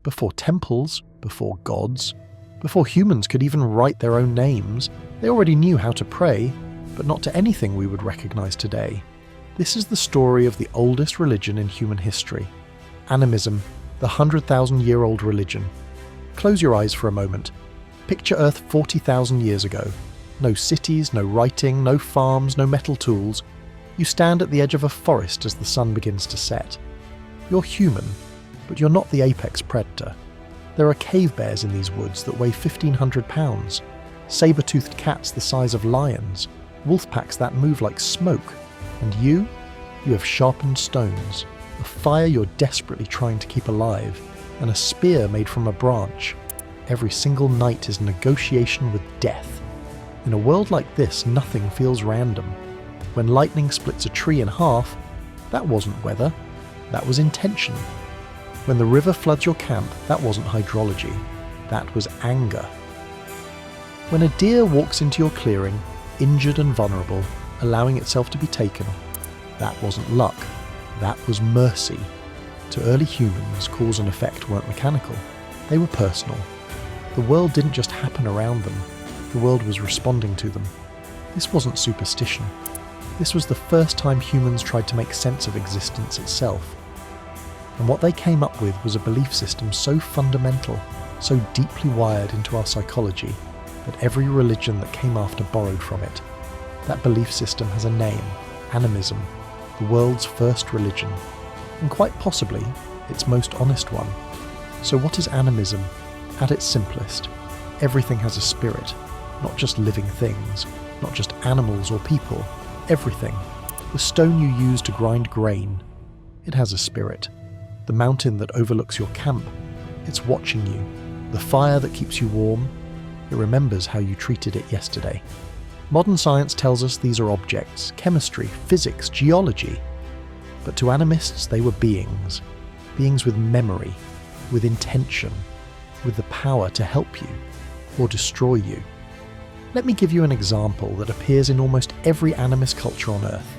Before temples, before gods, before humans could even write their own names, they already knew how to pray, but not to anything we would recognize today. This is the story of the oldest religion in human history. Animism, the 100,000-year-old religion. Close your eyes for a moment. Picture Earth 40,000 years ago. No cities, no writing, no farms, no metal tools. You stand at the edge of a forest as the sun begins to set. You're human, but you're not the apex predator. There are cave bears in these woods that weigh 1,500 pounds, saber-toothed cats the size of lions, wolf packs that move like smoke, and you have sharpened stones, a fire you're desperately trying to keep alive, and a spear made from a branch. Every single night is a negotiation with death. In a world like this, nothing feels random. When lightning splits a tree in half, that wasn't weather, that was intention. When the river floods your camp, that wasn't hydrology, that was anger. When a deer walks into your clearing, injured and vulnerable, allowing itself to be taken, that wasn't luck, that was mercy. To early humans, cause and effect weren't mechanical, they were personal. The world didn't just happen around them, the world was responding to them. This wasn't superstition. This was the first time humans tried to make sense of existence itself. And what they came up with was a belief system so fundamental, so deeply wired into our psychology, that every religion that came after borrowed from it. That belief system has a name, Animism, the world's first religion, and quite possibly its most honest one. So what is Animism? At its simplest, everything has a spirit, not just living things, not just animals or people, everything. The stone you use to grind grain, it has a spirit. The mountain that overlooks your camp, it's watching you. The fire that keeps you warm, it remembers how you treated it yesterday. Modern science tells us these are objects, chemistry, physics, geology. But to animists, they were beings. Beings with memory, with intention, with the power to help you or destroy you. Let me give you an example that appears in almost every animist culture on Earth.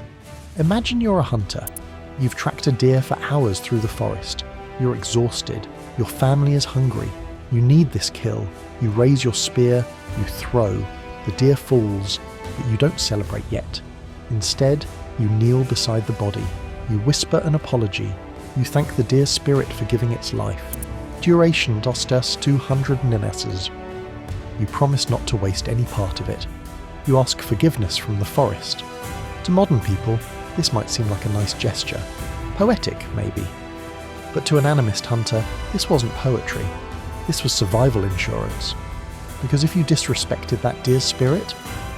Imagine you're a hunter. You've tracked a deer for hours through the forest. You're exhausted. Your family is hungry. You need this kill. You raise your spear. You throw. The deer falls, but you don't celebrate yet. Instead, you kneel beside the body. You whisper an apology. You thank the deer's spirit for giving its life. Duration dostas 200 ninesses. You promise not to waste any part of it. You ask forgiveness from the forest. To modern people, this might seem like a nice gesture. Poetic, maybe. But to an animist hunter, this wasn't poetry. This was survival insurance. Because if you disrespected that deer's spirit,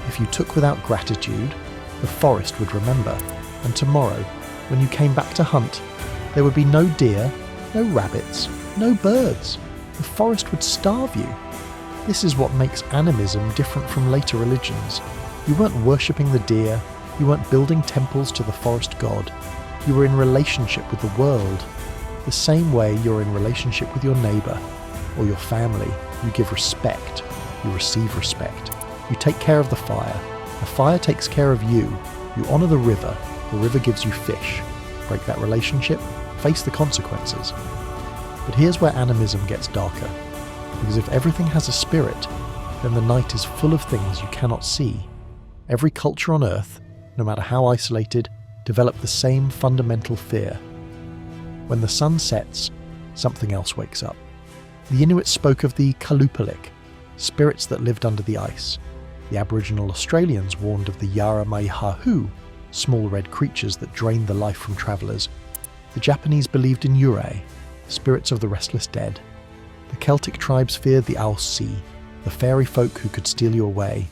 if you took without gratitude, the forest would remember. And tomorrow, when you came back to hunt, there would be no deer, no rabbits, no birds. The forest would starve you. This is what makes animism different from later religions. You weren't worshipping the deer, you weren't building temples to the forest god. You were in relationship with the world. The same way you're in relationship with your neighbour or your family. You give respect, you receive respect. You take care of the fire takes care of you. You honour the river gives you fish. Break that relationship, face the consequences. But here's where animism gets darker. Because if everything has a spirit, then the night is full of things you cannot see. Every culture on Earth, no matter how isolated, developed the same fundamental fear. When the sun sets, something else wakes up. The Inuit spoke of the Kalupalik, spirits that lived under the ice. The Aboriginal Australians warned of the Yara Mai Hahu, small red creatures that drained the life from travellers. The Japanese believed in Yurei, spirits of the restless dead. The Celtic tribes feared the Owl Sea, the fairy folk who could steal you away.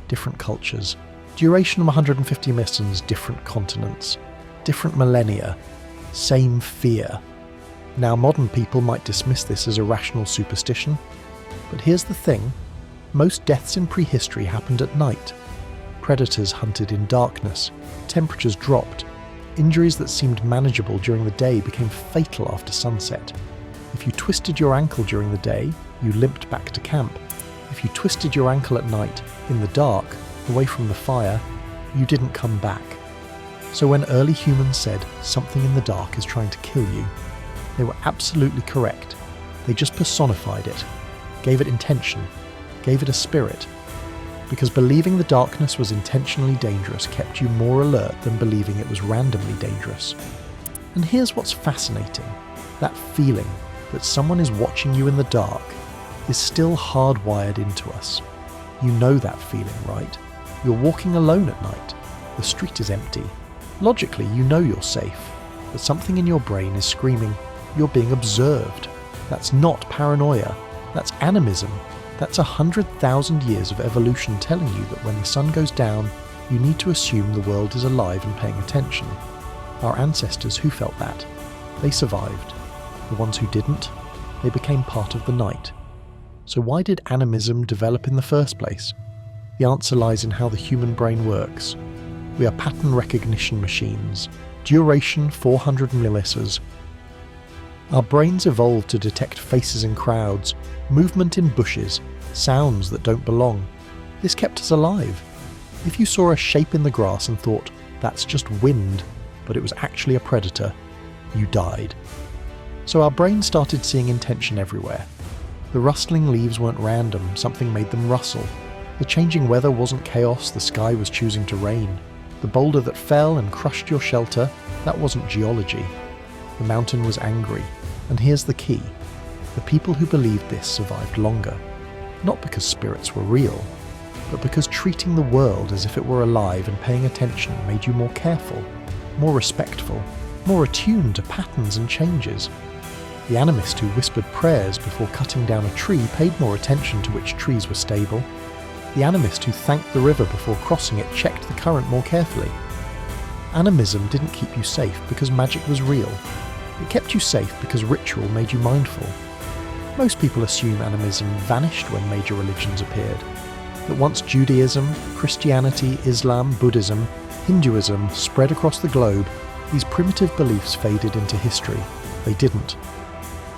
Different cultures. Duration of 150 missions, different continents. Different millennia. Same fear. Now modern people might dismiss this as irrational superstition, but here's the thing. Most deaths in prehistory happened at night. Predators hunted in darkness. Temperatures dropped. Injuries that seemed manageable during the day became fatal after sunset. If you twisted your ankle during the day, you limped back to camp. If you twisted your ankle at night, in the dark, away from the fire, you didn't come back. So when early humans said, something in the dark is trying to kill you, they were absolutely correct. They just personified it, gave it intention, gave it a spirit. Because believing the darkness was intentionally dangerous kept you more alert than believing it was randomly dangerous. And here's what's fascinating. That feeling that someone is watching you in the dark is still hardwired into us. You know that feeling, right? You're walking alone at night. The street is empty. Logically, you know you're safe, but something in your brain is screaming, you're being observed. That's not paranoia. That's animism. That's 100,000 years of evolution telling you that when the sun goes down, you need to assume the world is alive and paying attention. Our ancestors who felt that, they survived. The ones who didn't, they became part of the night. So why did animism develop in the first place? The answer lies in how the human brain works. We are pattern recognition machines. Duration 400 millisecunds. Our brains evolved to detect faces in crowds, movement in bushes, sounds that don't belong. This kept us alive. If you saw a shape in the grass and thought, that's just wind, but it was actually a predator, you died. So our brains started seeing intention everywhere. The rustling leaves weren't random, something made them rustle. The changing weather wasn't chaos, the sky was choosing to rain. The boulder that fell and crushed your shelter, that wasn't geology. The mountain was angry. And here's the key. The people who believed this survived longer. Not because spirits were real, but because treating the world as if it were alive and paying attention made you more careful, more respectful, more attuned to patterns and changes. The animist who whispered prayers before cutting down a tree paid more attention to which trees were stable. The animist who thanked the river before crossing it checked the current more carefully. Animism didn't keep you safe because magic was real. It kept you safe because ritual made you mindful. Most people assume animism vanished when major religions appeared. That once Judaism, Christianity, Islam, Buddhism, Hinduism spread across the globe, these primitive beliefs faded into history. They didn't.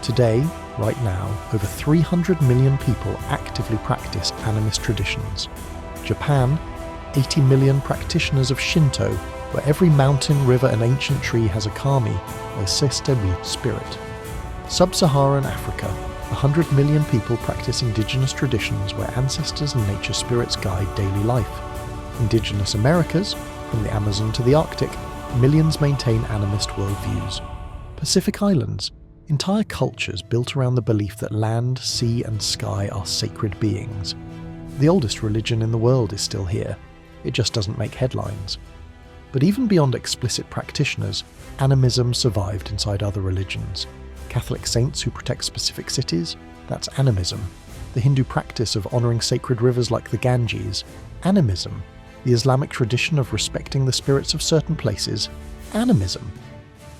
Today, right now, over 300 million people actively practice animist traditions. Japan, 80 million practitioners of Shinto, where every mountain, river and ancient tree has a kami, a sister spirit. Sub-Saharan Africa, 100 million people practice indigenous traditions where ancestors and nature spirits guide daily life. Indigenous Americas, from the Amazon to the Arctic, millions maintain animist worldviews. Pacific Islands, entire cultures built around the belief that land, sea and sky are sacred beings. The oldest religion in the world is still here. It just doesn't make headlines. But even beyond explicit practitioners, animism survived inside other religions. Catholic saints who protect specific cities, that's animism. The Hindu practice of honouring sacred rivers like the Ganges, animism. The Islamic tradition of respecting the spirits of certain places, animism.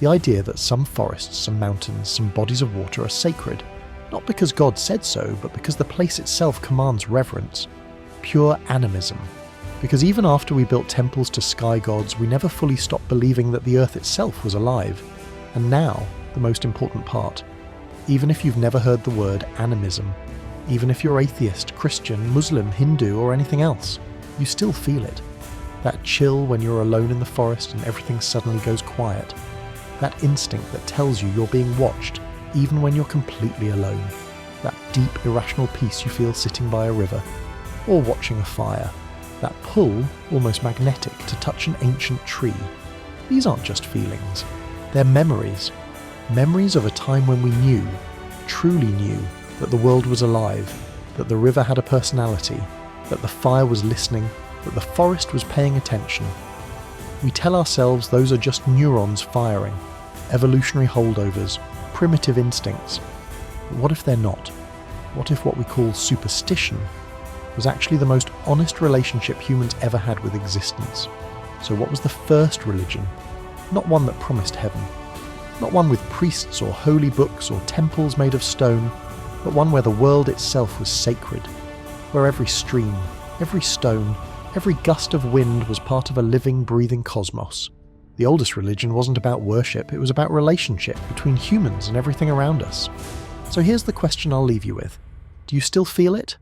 The idea that some forests, some mountains, some bodies of water are sacred, not because God said so, but because the place itself commands reverence. Pure animism. Because even after we built temples to sky gods, we never fully stopped believing that the earth itself was alive. And now, the most important part. Even if you've never heard the word animism, even if you're atheist, Christian, Muslim, Hindu, or anything else, you still feel it. That chill when you're alone in the forest and everything suddenly goes quiet. That instinct that tells you you're being watched, even when you're completely alone. That deep, irrational peace you feel sitting by a river, or watching a fire. That pull, almost magnetic, to touch an ancient tree. These aren't just feelings. They're memories. Memories of a time when we knew, truly knew, that the world was alive, that the river had a personality, that the fire was listening, that the forest was paying attention. We tell ourselves those are just neurons firing, evolutionary holdovers, primitive instincts. But what if they're not? What if what we call superstition was actually the most honest relationship humans ever had with existence? So what was the first religion? Not one that promised heaven. Not one with priests or holy books or temples made of stone, but one where the world itself was sacred, where every stream, every stone, every gust of wind was part of a living, breathing cosmos. The oldest religion wasn't about worship, it was about relationship between humans and everything around us. So here's the question I'll leave you with. Do you still feel it?